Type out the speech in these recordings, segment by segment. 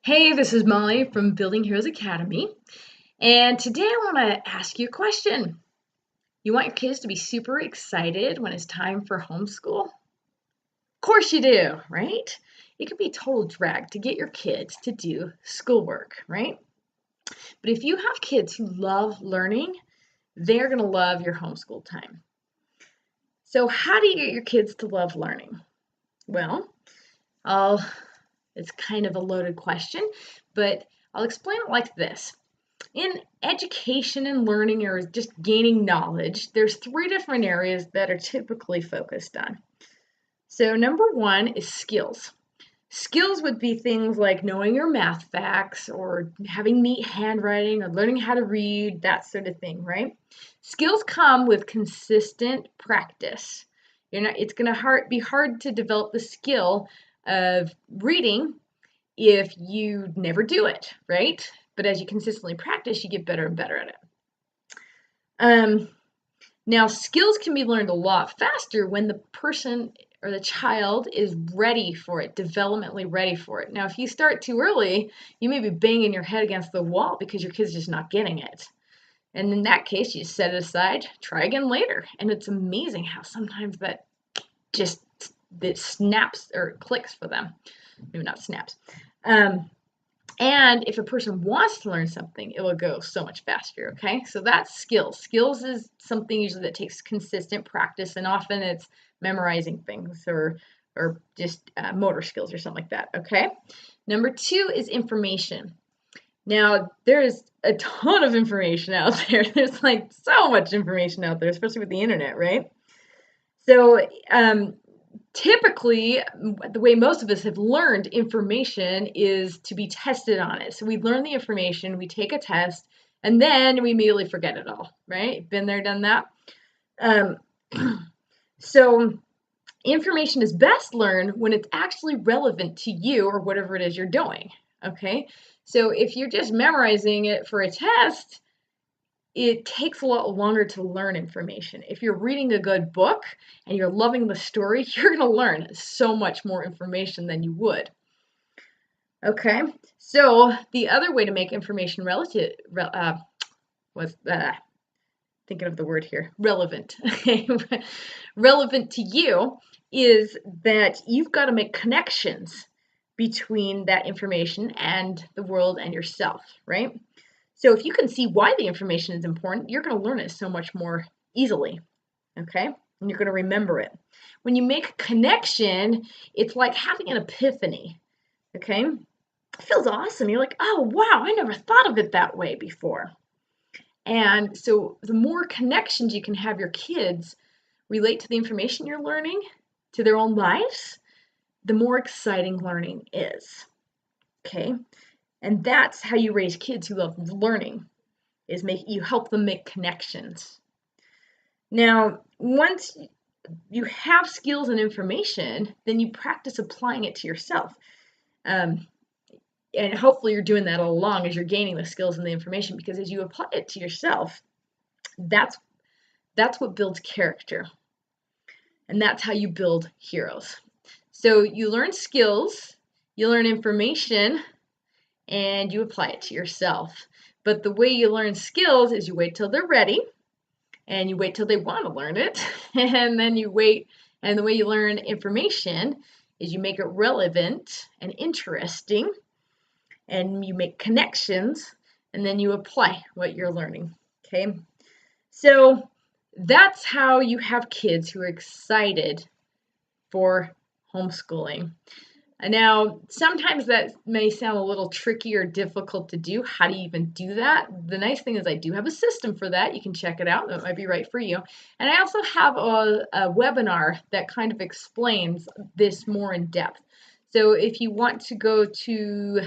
Hey, this is Molly from Building Heroes Academy, and today I want to ask you a question. You want your kids to be super excited when it's time for homeschool? Of course you do, right? It can be a total drag to get your kids to do schoolwork, right? But if you have kids who love learning, they're going to love your homeschool time. So how do you get your kids to love learning? Well, I'll it's kind of a loaded question, but I'll explain it like this. In education and learning or just gaining knowledge, there's three different areas that are typically focused on. So number one is skills. Skills would be things like knowing your math facts or having neat handwriting or learning how to read, that sort of thing, right? Skills come with consistent practice. It's going to be hard to develop the skill of reading if you never do it, right? But as you consistently practice, you get better and better at it. Now, skills can be learned a lot faster when the person or the child is ready for it, developmentally ready for it. Now, if you start too early, you may be banging your head against the wall because your kid's just not getting it. And in that case, you set it aside, try again later. And it's amazing how sometimes that snaps or clicks for them. Maybe not snaps. And if a person wants to learn something, it will go so much faster, okay? So that's skills. Skills is something usually that takes consistent practice, and often it's memorizing things or just motor skills or something like that, okay? Number two is information. Now, there's a ton of information out there. There's like so much information out there, especially with the internet, right? So typically, the way most of us have learned information is to be tested on it. So we learn the information, we take a test, and then we immediately forget it all, right? Been there, done that. So information is best learned when it's actually relevant to you or whatever it is you're doing, okay? So if you're just memorizing it for a test, it takes a lot longer to learn information. If you're reading a good book and you're loving the story, you're going to learn so much more information than you would. Okay, so the other way to make information thinking of the word here, relevant. Relevant to you is that you've got to make connections between that information and the world and yourself, right? So if you can see why the information is important, you're going to learn it so much more easily, okay? And you're going to remember it. When you make a connection, it's like having an epiphany, okay? It feels awesome. You're like, oh, wow, I never thought of it that way before. And so the more connections you can have your kids relate to the information you're learning, to their own lives, the more exciting learning is, okay? And that's how you raise kids who love learning, is you help them make connections. Now, once you have skills and information, then you practice applying it to yourself. And hopefully you're doing that all along as you're gaining the skills and the information, because as you apply it to yourself, that's what builds character. And that's how you build heroes. So you learn skills, you learn information, and you apply it to yourself. But the way you learn skills is you wait till they're ready, and you wait till they want to learn it, and then you wait, and the way you learn information is you make it relevant and interesting, and you make connections, and then you apply what you're learning, okay? So that's how you have kids who are excited for homeschooling. Now, sometimes that may sound a little tricky or difficult to do. How do you even do that? The nice thing is I do have a system for that. You can check it out. That might be right for you. And I also have a webinar that kind of explains this more in depth. So if you want to go to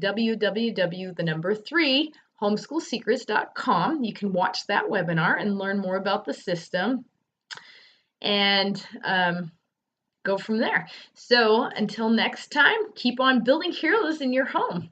www.homeschoolsecrets.com, you can watch that webinar and learn more about the system. And go from there. So until next time, keep on building heroes in your home.